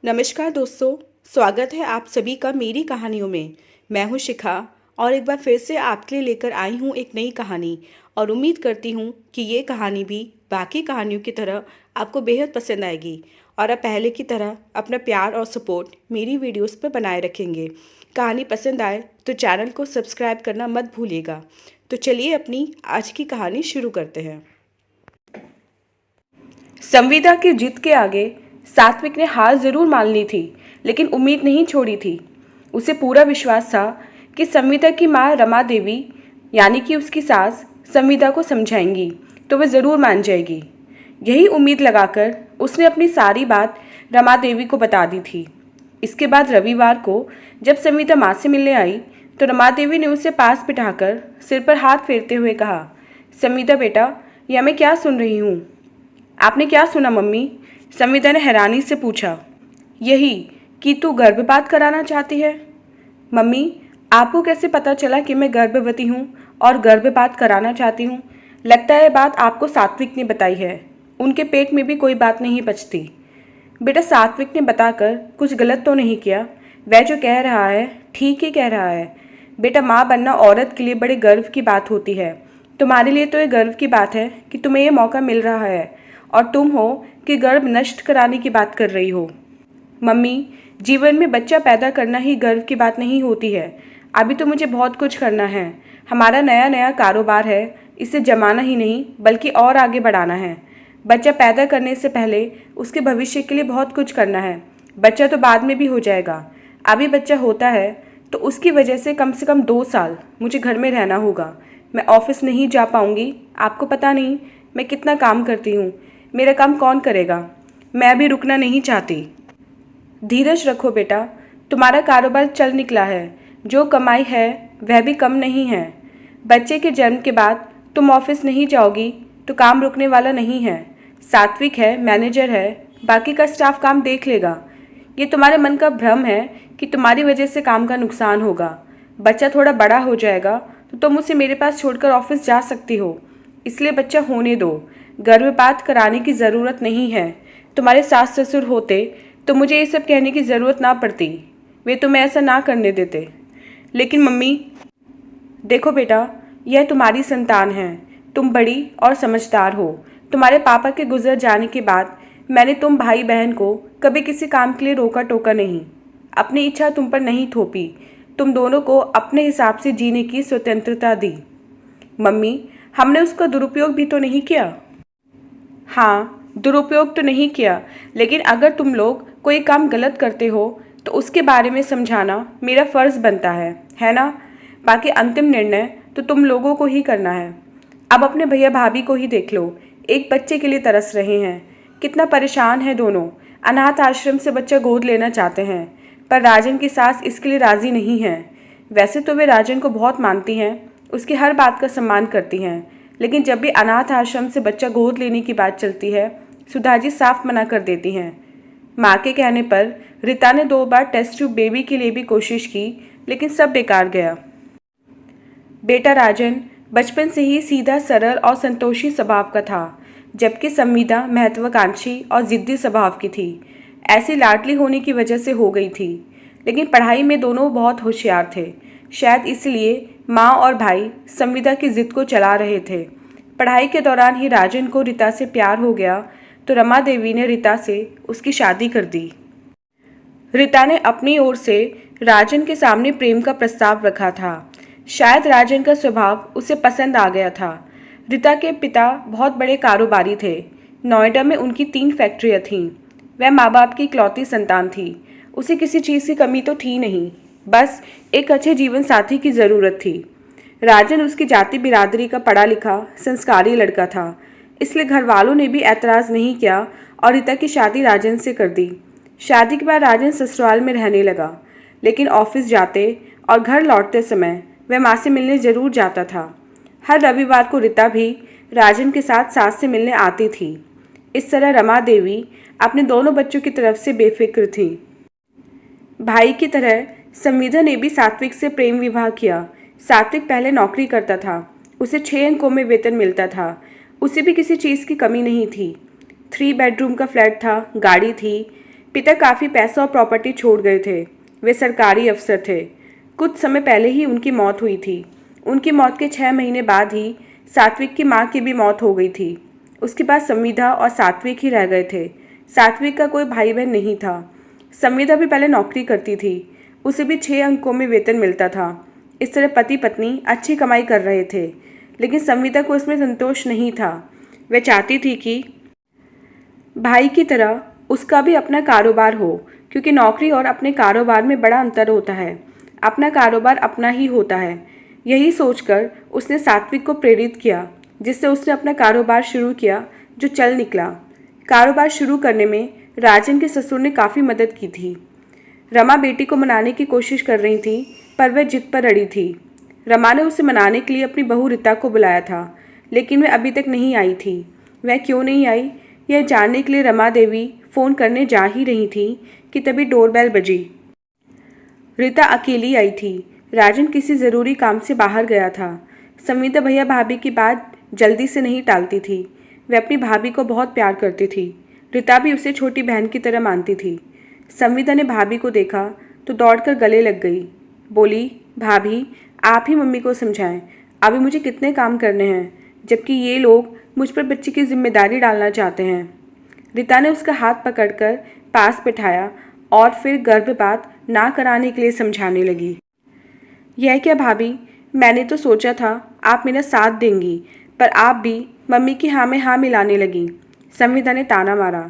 नमस्कार दोस्तों। स्वागत है आप सभी का मेरी कहानियों में। मैं हूं शिखा और एक बार फिर से आपके लिए लेकर आई हूं एक नई कहानी और उम्मीद करती हूं कि ये कहानी भी बाकी कहानियों की तरह आपको बेहद पसंद आएगी और आप पहले की तरह अपना प्यार और सपोर्ट मेरी वीडियोस पर बनाए रखेंगे। कहानी पसंद आए तो चैनल को सब्सक्राइब करना मत भूलिएगा। तो चलिए अपनी आज की कहानी शुरू करते हैं। संविदा की जिद के आगे सात्विक ने हार जरूर मान ली थी, लेकिन उम्मीद नहीं छोड़ी थी। उसे पूरा विश्वास था कि संविदा की माँ रमा देवी यानी कि उसकी सास संविदा को समझाएंगी तो वह ज़रूर मान जाएगी। यही उम्मीद लगाकर उसने अपनी सारी बात रमा देवी को बता दी थी। इसके बाद रविवार को जब संविदा माँ से मिलने आई तो रमा देवी ने उसे पास बिठाकर सिर पर हाथ फेरते हुए कहा, संविदा बेटा, यह मैं क्या सुन रही हूँ? आपने क्या सुना मम्मी? संविदा ने हैरानी से पूछा। यही कि तू गर्भपात कराना चाहती है। मम्मी, आपको कैसे पता चला कि मैं गर्भवती हूँ और गर्भपात कराना चाहती हूँ? लगता है बात आपको सात्विक ने बताई है। उनके पेट में भी कोई बात नहीं पचती। बेटा, सात्विक ने बताकर कुछ गलत तो नहीं किया। वह जो कह रहा है ठीक ही कह रहा है। बेटा, माँ बनना औरत के लिए बड़े गर्व की बात होती है। तुम्हारे लिए तो ये गर्व की बात है कि तुम्हें ये मौका मिल रहा है और तुम हो कि गर्भ नष्ट कराने की बात कर रही हो। मम्मी, जीवन में बच्चा पैदा करना ही गर्व की बात नहीं होती है। अभी तो मुझे बहुत कुछ करना है। हमारा नया नया कारोबार है, इसे जमाना ही नहीं बल्कि और आगे बढ़ाना है। बच्चा पैदा करने से पहले उसके भविष्य के लिए बहुत कुछ करना है। बच्चा तो बाद में भी हो जाएगा। अभी बच्चा होता है तो उसकी वजह से कम 2 साल मुझे घर में रहना होगा। मैं ऑफिस नहीं जा पाऊंगी। आपको पता नहीं मैं कितना काम करती हूँ। मेरा काम कौन करेगा? मैं अभी रुकना नहीं चाहती। धीरज रखो बेटा, तुम्हारा कारोबार चल निकला है। जो कमाई है वह भी कम नहीं है। बच्चे के जन्म के बाद तुम ऑफिस नहीं जाओगी तो काम रुकने वाला नहीं है। सात्विक है, मैनेजर है, बाकी का स्टाफ काम देख लेगा। ये तुम्हारे मन का भ्रम है कि तुम्हारी वजह से काम का नुकसान होगा। बच्चा थोड़ा बड़ा हो जाएगा तो तुम उसे मेरे पास छोड़कर ऑफिस जा सकती हो। इसलिए बच्चा होने दो। गर्भपात कराने की ज़रूरत नहीं है। तुम्हारे सास ससुर होते तो मुझे ये सब कहने की ज़रूरत ना पड़ती। वे तुम्हें ऐसा ना करने देते। लेकिन मम्मी, देखो बेटा, यह तुम्हारी संतान है। तुम बड़ी और समझदार हो। तुम्हारे पापा के गुजर जाने के बाद मैंने तुम भाई बहन को कभी किसी काम के लिए रोका टोका नहीं। अपनी इच्छा तुम पर नहीं थोपी। तुम दोनों को अपने हिसाब से जीने की स्वतंत्रता दी। मम्मी, हमने उसका दुरुपयोग भी तो नहीं किया? हाँ, दुरुपयोग तो नहीं किया, लेकिन अगर तुम लोग कोई काम गलत करते हो तो उसके बारे में समझाना मेरा फ़र्ज़ बनता है ना? बाकी अंतिम निर्णय तो तुम लोगों को ही करना है। अब अपने भैया भाभी को ही देख लो, एक बच्चे के लिए तरस रहे हैं। कितना परेशान है दोनों। अनाथ आश्रम से बच्चा गोद लेना चाहते हैं, पर राजन की सास इसके लिए राज़ी नहीं है। वैसे तो वे राजन को बहुत मानती हैं, उसकी हर बात का सम्मान करती हैं, लेकिन जब भी अनाथ आश्रम से बच्चा गोद लेने की बात चलती है, सुधाजी साफ मना कर देती हैं। माँ के कहने पर रीता ने 2 बार टेस्ट ट्यूब बेबी के लिए भी कोशिश की, लेकिन सब बेकार गया। बेटा राजन बचपन से ही सीधा, सरल और संतोषी स्वभाव का था, जबकि संविदा महत्वाकांक्षी और जिद्दी स्वभाव की थी। ऐसी लाडली होने की वजह से हो गई थी, लेकिन पढ़ाई में दोनों बहुत होशियार थे। शायद इसलिए माँ और भाई संविदा की जिद को चला रहे थे। पढ़ाई के दौरान ही राजन को रीता से प्यार हो गया तो रमा देवी ने रीता से उसकी शादी कर दी। रीता ने अपनी ओर से राजन के सामने प्रेम का प्रस्ताव रखा था। शायद राजन का स्वभाव उसे पसंद आ गया था। रीता के पिता बहुत बड़े कारोबारी थे। नोएडा में उनकी 3 फैक्ट्रियाँ थीं। वह माँ बाप की इकलौती संतान थी। उसे किसी चीज़ की कमी तो थी नहीं, बस एक अच्छे जीवन साथी की ज़रूरत थी। राजन उसकी जाति बिरादरी का पढ़ा लिखा संस्कारी लड़का था, इसलिए घर वालों ने भी ऐतराज़ नहीं किया और रीता की शादी राजन से कर दी। शादी के बाद राजन ससुराल में रहने लगा, लेकिन ऑफिस जाते और घर लौटते समय वह माँ से मिलने ज़रूर जाता था। हर रविवार को रीता भी राजन के साथ सास से मिलने आती थी। इस तरह रमा देवी अपने दोनों बच्चों की तरफ से बेफिक्र थी। भाई की तरह संविदा ने भी सात्विक से प्रेम विवाह किया। सात्विक पहले नौकरी करता था, उसे 6 अंकों में वेतन मिलता था। उसे भी किसी चीज़ की कमी नहीं थी। 3 बेडरूम का फ्लैट था, गाड़ी थी, पिता काफ़ी पैसा और प्रॉपर्टी छोड़ गए थे। वे सरकारी अफसर थे। कुछ समय पहले ही उनकी मौत हुई थी। उनकी मौत के 6 महीने बाद ही सात्विक की माँ की भी मौत हो गई थी। उसके बाद संविदा और सात्विक ही रह गए थे। सात्विक का कोई भाई बहन नहीं था। संविदा भी पहले नौकरी करती थी। उसे भी 6 अंकों में वेतन मिलता था। इस तरह पति पत्नी अच्छी कमाई कर रहे थे, लेकिन संविदा को इसमें संतोष नहीं था। वह चाहती थी कि भाई की तरह उसका भी अपना कारोबार हो, क्योंकि नौकरी और अपने कारोबार में बड़ा अंतर होता है। अपना कारोबार अपना ही होता है। यही सोचकर उसने सात्विक को प्रेरित किया, जिससे उसने अपना कारोबार शुरू किया, जो चल निकला। कारोबार शुरू करने में राजन के ससुर ने काफ़ी मदद की थी। रमा बेटी को मनाने की कोशिश कर रही थी, पर वह जिद पर अड़ी थी। रमा ने उसे मनाने के लिए अपनी बहू रीता को बुलाया था, लेकिन वह अभी तक नहीं आई थी। वह क्यों नहीं आई, यह जानने के लिए रमा देवी फ़ोन करने जा ही रही थी कि तभी डोरबेल बजी। रीता अकेली आई थी। राजन किसी ज़रूरी काम से बाहर गया था। संविदा भैया भाभी की बात जल्दी से नहीं टालती थी। वह अपनी भाभी को बहुत प्यार करती थी। रीता भी उसे छोटी बहन की तरह मानती थी। संविदा ने भाभी को देखा तो दौड़कर गले लग गई। बोली, भाभी आप ही मम्मी को समझाएं, अभी मुझे कितने काम करने हैं, जबकि ये लोग मुझ पर बच्चे की जिम्मेदारी डालना चाहते हैं। रीता ने उसका हाथ पकड़कर पास बिठाया और फिर गर्भपात ना कराने के लिए समझाने लगी। यह क्या भाभी, मैंने तो सोचा था आप मेरा साथ देंगी, पर आप भी मम्मी की हाँ में हाँ मिलाने लगी। संविदा ने ताना मारा।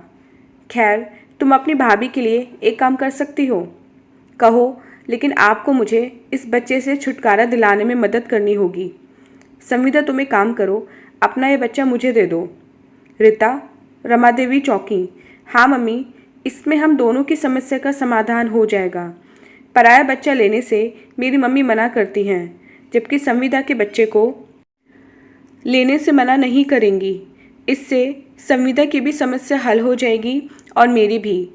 खैर, तुम अपनी भाभी के लिए एक काम कर सकती हो। कहो, लेकिन आपको मुझे इस बच्चे से छुटकारा दिलाने में मदद करनी होगी। संविदा, तुम एक काम करो, अपना ये बच्चा मुझे दे दो। रीता, रमा देवी चौंकी। हाँ मम्मी, इसमें हम दोनों की समस्या का समाधान हो जाएगा। पराया बच्चा लेने से मेरी मम्मी मना करती हैं, जबकि संविदा के बच्चे को लेने से मना नहीं करेंगी। इससे संविदा की भी समस्या हल हो जाएगी और मेरी भी।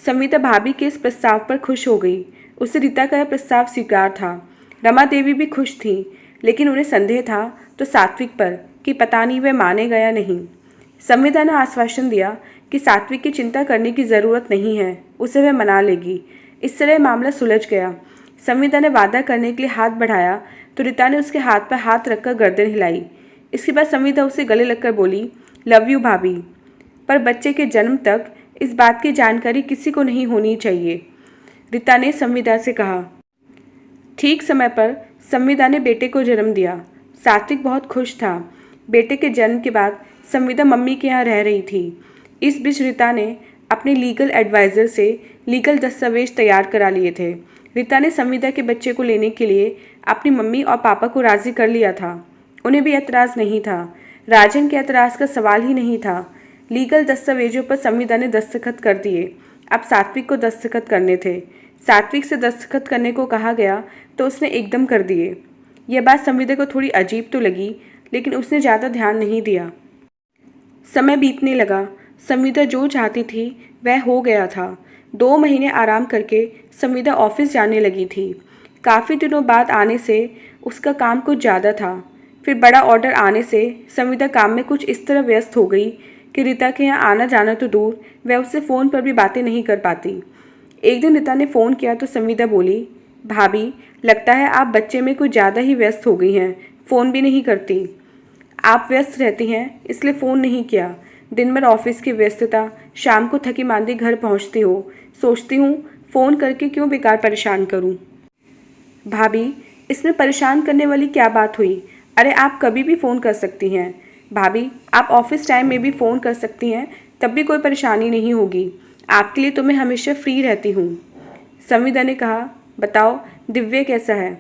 संविदा भाभी के इस प्रस्ताव पर खुश हो गई। उसे रीता का यह प्रस्ताव स्वीकार था। रमा देवी भी खुश थी, लेकिन उन्हें संदेह था तो सात्विक पर कि पता नहीं वह मानेगा या नहीं। संविदा ने आश्वासन दिया कि सात्विक की चिंता करने की ज़रूरत नहीं है, उसे वह मना लेगी। इस तरह मामला सुलझ गया। संविदा ने वादा करने के लिए हाथ बढ़ाया तो रीता ने उसके हाथ पर हाथ रखकर गर्दन हिलाई। इसके बाद संविदा उसे गले लगकर बोली, लव यू भाभी। पर बच्चे के जन्म तक इस बात की जानकारी किसी को नहीं होनी चाहिए, रीता ने संविदा से कहा। ठीक समय पर संविदा ने बेटे को जन्म दिया। सात्विक बहुत खुश था। बेटे के जन्म के बाद संविदा मम्मी के यहाँ रह रही थी। इस बीच रीता ने अपने लीगल एडवाइज़र से लीगल दस्तावेज तैयार करा लिए थे। रीता ने संविदा के बच्चे को लेने के लिए अपनी मम्मी और पापा को राज़ी कर लिया था। उन्हें भी एतराज़ नहीं था। राजन के एतराज़ का सवाल ही नहीं था। लीगल दस्तावेजों पर संविदा ने दस्तखत कर दिए। अब सात्विक को दस्तखत करने थे। सात्विक से दस्तखत करने को कहा गया तो उसने एकदम कर दिए। यह बात संविदा को थोड़ी अजीब तो लगी, लेकिन उसने ज़्यादा ध्यान नहीं दिया। समय बीतने लगा। संविदा जो चाहती थी वह हो गया था। 2 महीने आराम करके संविदा ऑफिस जाने लगी थी। काफ़ी दिनों बाद आने से उसका काम कुछ ज़्यादा था। फिर बड़ा ऑर्डर आने से संविदा काम में कुछ इस तरह व्यस्त हो गई कि रीता के यहाँ आना जाना तो दूर, वह उससे फ़ोन पर भी बातें नहीं कर पाती। एक दिन रीता ने फ़ोन किया तो संविदा बोली, भाभी लगता है आप बच्चे में कुछ ज़्यादा ही व्यस्त हो गई हैं, फ़ोन भी नहीं करती। आप व्यस्त रहती हैं इसलिए फ़ोन नहीं किया। दिन भर ऑफिस की व्यस्तता, शाम को थकी मांदी घर पहुंचती हो, सोचती हूँ फ़ोन करके क्यों बेकार परेशान करूँ। भाभी इसमें परेशान करने वाली क्या बात हुई? अरे आप कभी भी फ़ोन कर सकती हैं। भाभी आप ऑफिस टाइम में भी फ़ोन कर सकती हैं, तब भी कोई परेशानी नहीं होगी। आपके लिए तो मैं हमेशा फ्री रहती हूँ। संविदा ने कहा, बताओ दिव्य कैसा है?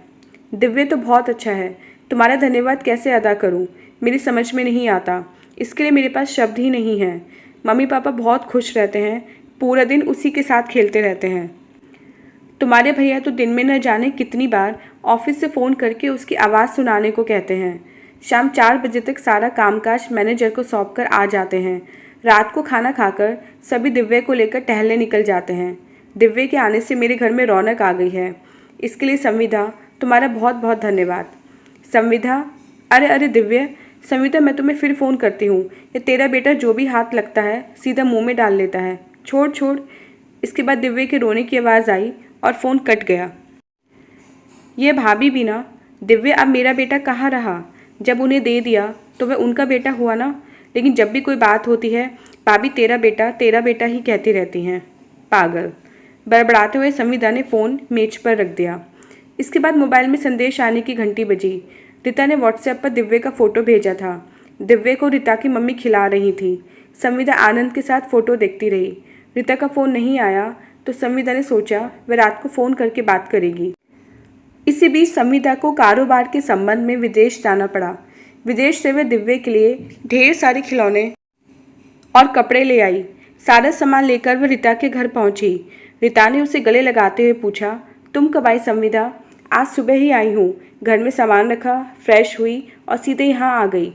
दिव्य तो बहुत अच्छा है। तुम्हारा धन्यवाद कैसे अदा करूँ, मेरी समझ में नहीं आता। इसके लिए मेरे पास शब्द ही नहीं है। मम्मी पापा बहुत खुश रहते हैं, पूरा दिन उसी के साथ खेलते रहते हैं। तुम्हारे भैया तो दिन में न जाने कितनी बार ऑफिस से फ़ोन करके उसकी आवाज़ सुनाने को कहते हैं। शाम 4 बजे तक सारा कामकाज मैनेजर को सौंप कर आ जाते हैं। रात को खाना खाकर सभी दिव्य को लेकर टहलने निकल जाते हैं। दिव्य के आने से मेरे घर में रौनक आ गई है। इसके लिए संविदा तुम्हारा बहुत बहुत धन्यवाद। संविदा, अरे अरे दिव्य, संविदा मैं तुम्हें फिर फ़ोन करती हूँ। ये तेरा बेटा जो भी हाथ लगता है सीधा मुंह में डाल लेता है। छोड़ छोड़, इसके बाद दिव्य के रोने की आवाज़ आई और फ़ोन कट गया। ये भाभी भी ना, दिव्य अब मेरा बेटा कहाँ रहा? जब उन्हें दे दिया तो वह उनका बेटा हुआ ना, लेकिन जब भी कोई बात होती है भाभी तेरा बेटा ही कहती रहती हैं। पागल। बड़बड़ाते हुए संविदा ने फ़ोन मेज पर रख दिया। इसके बाद मोबाइल में संदेश आने की घंटी बजी। रीता ने व्हाट्सएप पर दिव्य का फ़ोटो भेजा था। दिव्य को रीता की मम्मी खिला रही थी। संविदा आनंद के साथ फ़ोटो देखती रही। रीता का फ़ोन नहीं आया तो संविदा ने सोचा वह रात को फ़ोन करके बात करेगी। इसी बीच संविदा को कारोबार के संबंध में विदेश जाना पड़ा। विदेश से वह दिव्य के लिए ढेर सारे खिलौने और कपड़े ले आई। सारा सामान लेकर वह रीता के घर पहुंची। रीता ने उसे गले लगाते हुए पूछा, तुम कब आई संविदा? आज सुबह ही आई हूँ। घर में सामान रखा, फ्रेश हुई और सीधे यहाँ आ गई।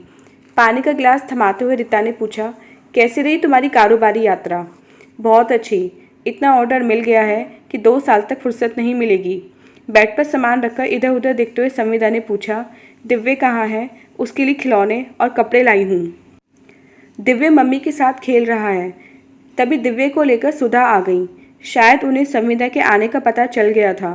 पानी का गिलास थमाते हुए रीता ने पूछा, कैसी रही तुम्हारी कारोबारी यात्रा? बहुत अच्छी। इतना ऑर्डर मिल गया है कि 2 साल तक फुर्सत नहीं मिलेगी। बेड पर सामान रखकर इधर उधर देखते हुए संविदा ने पूछा, दिव्य कहाँ है? उसके लिए खिलौने और कपड़े लाई हूँ। दिव्य मम्मी के साथ खेल रहा है। तभी दिव्य को लेकर सुधा आ गई। शायद उन्हें संविदा के आने का पता चल गया था।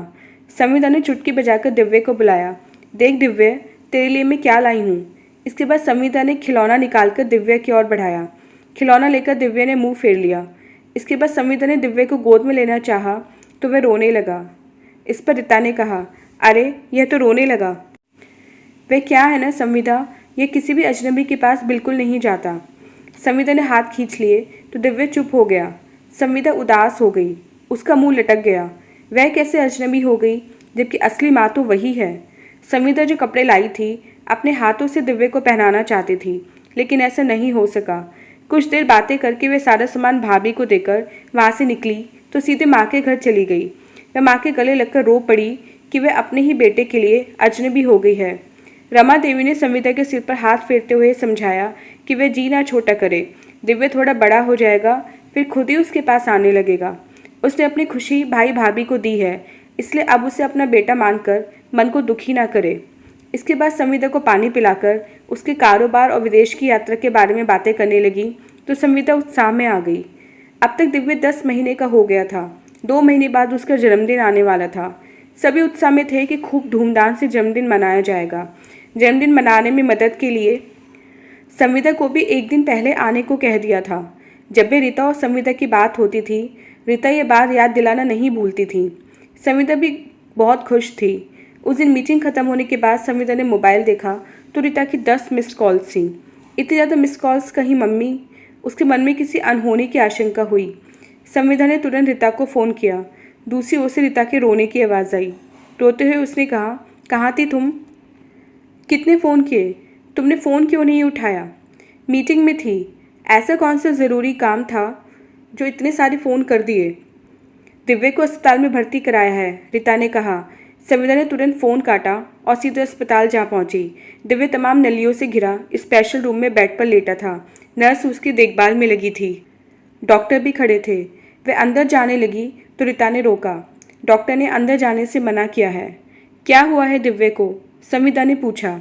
संविदा ने चुटकी बजाकर दिव्य को बुलाया। देख दिव्य, तेरे लिए मैं क्या लाई हूँ। इसके बाद संविदा ने खिलौना निकालकर दिव्य की ओर बढ़ाया। खिलौना लेकर दिव्य ने मुंह फेर लिया। इसके बाद संविदा ने दिव्य को गोद में लेना चाहा तो वह रोने लगा। इस पर रीता ने कहा, अरे यह तो रोने लगा। वह क्या है ना संविदा, यह किसी भी अजनबी के पास बिल्कुल नहीं जाता। संविदा ने हाथ खींच लिए तो दिव्य चुप हो गया। संविदा उदास हो गई। उसका मुंह लटक गया। वह कैसे अजनबी हो गई जबकि असली माँ तो वही है। संविदा जो कपड़े लाई थी अपने हाथों से दिव्य को पहनाना चाहती थी, लेकिन ऐसा नहीं हो सका। कुछ देर बातें करके वे सारा सामान भाभी को देकर वहाँ से निकली तो सीधे माँ के घर चली गई। वह माँ के गले लगकर रो पड़ी कि वह अपने ही बेटे के लिए अजनबी हो गई है। रमा देवी ने संविदा के सिर पर हाथ फेरते हुए समझाया कि वह जी ना छोटा करे। दिव्य थोड़ा बड़ा हो जाएगा, फिर खुद ही उसके पास आने लगेगा। उसने अपनी खुशी भाई भाभी को दी है, इसलिए अब उसे अपना बेटा मानकर मन को दुखी ना करे। इसके बाद संविदा को पानी पिलाकर उसके कारोबार और विदेश की यात्रा के बारे में बातें करने लगी तो संविदा उत्साह में आ गई। अब तक दिव्य 10 महीने का हो गया था। 2 महीने बाद उसका जन्मदिन आने वाला था। सभी उत्साह में थे कि खूब धूमधाम से जन्मदिन मनाया जाएगा। जन्मदिन मनाने में मदद के लिए संविदा को भी एक दिन पहले आने को कह दिया था। जब भी रीता और संविदा की बात होती थी, रीता ये बात याद दिलाना नहीं भूलती थी। संविदा भी बहुत खुश थी। उस दिन मीटिंग खत्म होने के बाद संविदा ने मोबाइल देखा तो रीता की 10 मिस्ड कॉल्स थी। इतनी ज़्यादा मिस्ड कॉल्स, कहीं मम्मी? उसके मन में किसी अनहोनी की आशंका हुई। संविदा ने तुरंत रीता को फ़ोन किया। दूसरी ओर से रीता के रोने की आवाज़ आई। रोते हुए उसने कहा, कहाँ थी तुम? कितने फ़ोन किए? तुमने फ़ोन क्यों नहीं उठाया? मीटिंग में थी। ऐसा कौन सा ज़रूरी काम था जो इतने सारे फ़ोन कर दिए? दिव्य को अस्पताल में भर्ती कराया है, रीता ने कहा। संविदा ने तुरंत फ़ोन काटा और सीधे अस्पताल जा पहुंची। दिव्य तमाम नलियों से घिरा स्पेशल रूम में बेड पर लेटा था। नर्स उसकी देखभाल में लगी थी। डॉक्टर भी खड़े थे। वह अंदर जाने लगी तो रीता ने रोका। डॉक्टर ने अंदर जाने से मना किया है। क्या हुआ है दिव्य को? संविदा ने पूछा।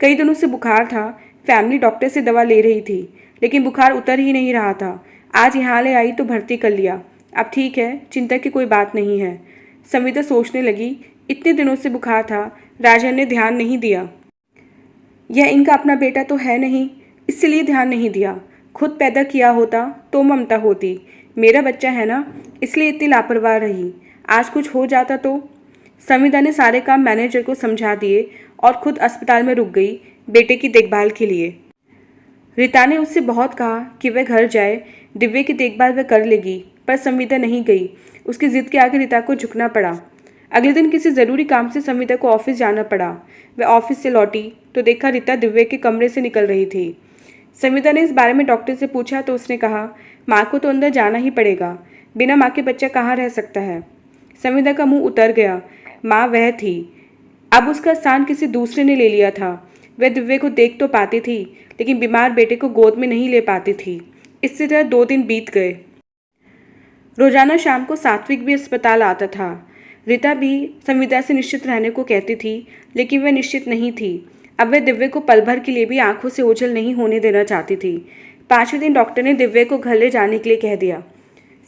कई दिनों से बुखार था। फैमिली डॉक्टर से दवा ले रही थी, लेकिन बुखार उतर ही नहीं रहा था। आज यहाँ ले आई तो भर्ती कर लिया। अब ठीक है, चिंता की कोई बात नहीं है। संविदा सोचने लगी, इतने दिनों से बुखार था, राजन ने ध्यान नहीं दिया। यह इनका अपना बेटा तो है नहीं, इसलिए ध्यान नहीं दिया। खुद पैदा किया होता तो ममता होती। मेरा बच्चा है ना, इसलिए इतनी लापरवाह रही। आज कुछ हो जाता तो? संविदा ने सारे काम मैनेजर को समझा दिए और खुद अस्पताल में रुक गई बेटे की देखभाल के लिए। रीता ने उससे बहुत कहा कि वह घर जाए, दिव्य की देखभाल वह कर लेगी, पर संविदा नहीं गई। उसकी जिद के आगे रीता को झुकना पड़ा। अगले दिन किसी ज़रूरी काम से संविदा को ऑफिस जाना पड़ा। वह ऑफिस से लौटी तो देखा रीता दिव्य के कमरे से निकल रही थी। संविदा ने इस बारे में डॉक्टर से पूछा तो उसने कहा, माँ को तो अंदर जाना ही पड़ेगा, बिना माँ के बच्चा कहाँ रह सकता है। संविदा का मुंह उतर गया। माँ वह थी, अब उसका स्थान किसी दूसरे ने ले लिया था। वह दिव्य को देख तो पाती थी, लेकिन बीमार बेटे को गोद में नहीं ले पाती थी। इसी तरह 2 दिन बीत गए। रोजाना शाम को सात्विक भी अस्पताल आता था। रीता भी संविदा से निश्चित रहने को कहती थी, लेकिन वह निश्चित नहीं थी। अब वह दिव्य को पल भर के लिए भी आंखों से ओझल नहीं होने देना चाहती थी। 5वें दिन डॉक्टर ने दिव्य को घर ले जाने के लिए कह दिया।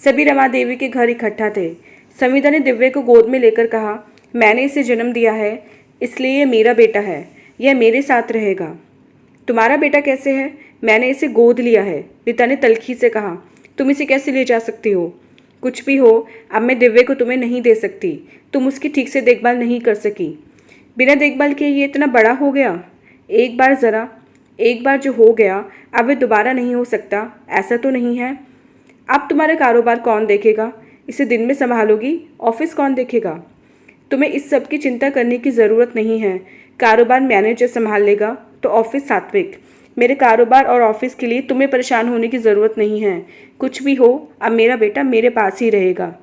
सभी रमा देवी के घर इकट्ठा थे। संविदा ने दिव्य को गोद में लेकर कहा, मैंने इसे जन्म दिया है, इसलिए यह मेरा बेटा है, यह मेरे साथ रहेगा। तुम्हारा बेटा कैसे है? मैंने इसे गोद लिया है, रीता ने तल्खी से कहा। तुम इसे कैसे ले जा सकती हो? कुछ भी हो, अब मैं दिव्य को तुम्हें नहीं दे सकती। तुम उसकी ठीक से देखभाल नहीं कर सकी। बिना देखभाल के ये इतना बड़ा हो गया। एक बार जो हो गया अब वह दोबारा नहीं हो सकता, ऐसा तो नहीं है? अब तुम्हारा कारोबार कौन देखेगा? इसे दिन में संभालोगी, ऑफिस कौन देखेगा? तुम्हें इस सब की चिंता करने की ज़रूरत नहीं है। कारोबार मैनेजर संभाल लेगा तो ऑफिस सात्विक। मेरे कारोबार और ऑफिस के लिए तुम्हें परेशान होने की ज़रूरत नहीं है। कुछ भी हो, अब मेरा बेटा मेरे पास ही रहेगा।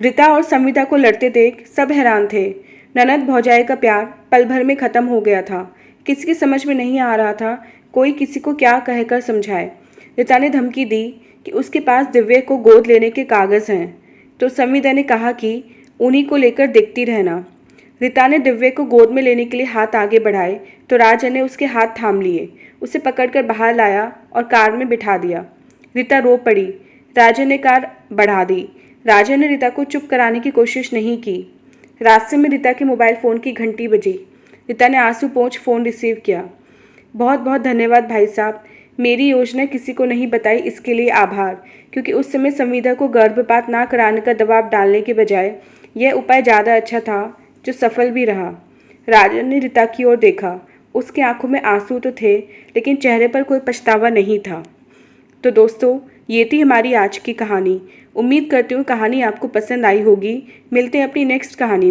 रीता और संविदा को लड़ते देख सब हैरान थे। ननद भौजाई का प्यार पल भर में ख़त्म हो गया था। किसी की समझ में नहीं आ रहा था कोई किसी को क्या कहकर समझाए। रीता ने धमकी दी कि उसके पास दिव्य को गोद लेने के कागज़ हैं, तो संविदा ने कहा कि उन्हीं को लेकर देखती रहना। रीता ने दिव्य को गोद में लेने के लिए हाथ आगे बढ़ाए तो राजन ने उसके हाथ थाम लिए, उसे पकड़कर बाहर लाया और कार में बिठा दिया। रीता रो पड़ी। राजन ने कार बढ़ा दी। राजन ने रीता को चुप कराने की कोशिश नहीं की। रास्ते में रीता के मोबाइल फ़ोन की घंटी बजी। रीता ने आंसू पोंछ फ़ोन रिसीव किया। बहुत बहुत धन्यवाद भाई साहब, मेरी योजना किसी को नहीं बताई, इसके लिए आभार। क्योंकि उस समय संविदा को गर्भपात ना कराने का दबाव डालने के बजाय यह उपाय ज़्यादा अच्छा था, जो सफल भी रहा। राजन ने रीता की ओर देखा। उसकी आंखों में आंसू तो थे, लेकिन चेहरे पर कोई पछतावा नहीं था। तो दोस्तों, ये थी हमारी आज की कहानी। उम्मीद करती हूँ कहानी आपको पसंद आई होगी। मिलते हैं अपनी नेक्स्ट कहानी में।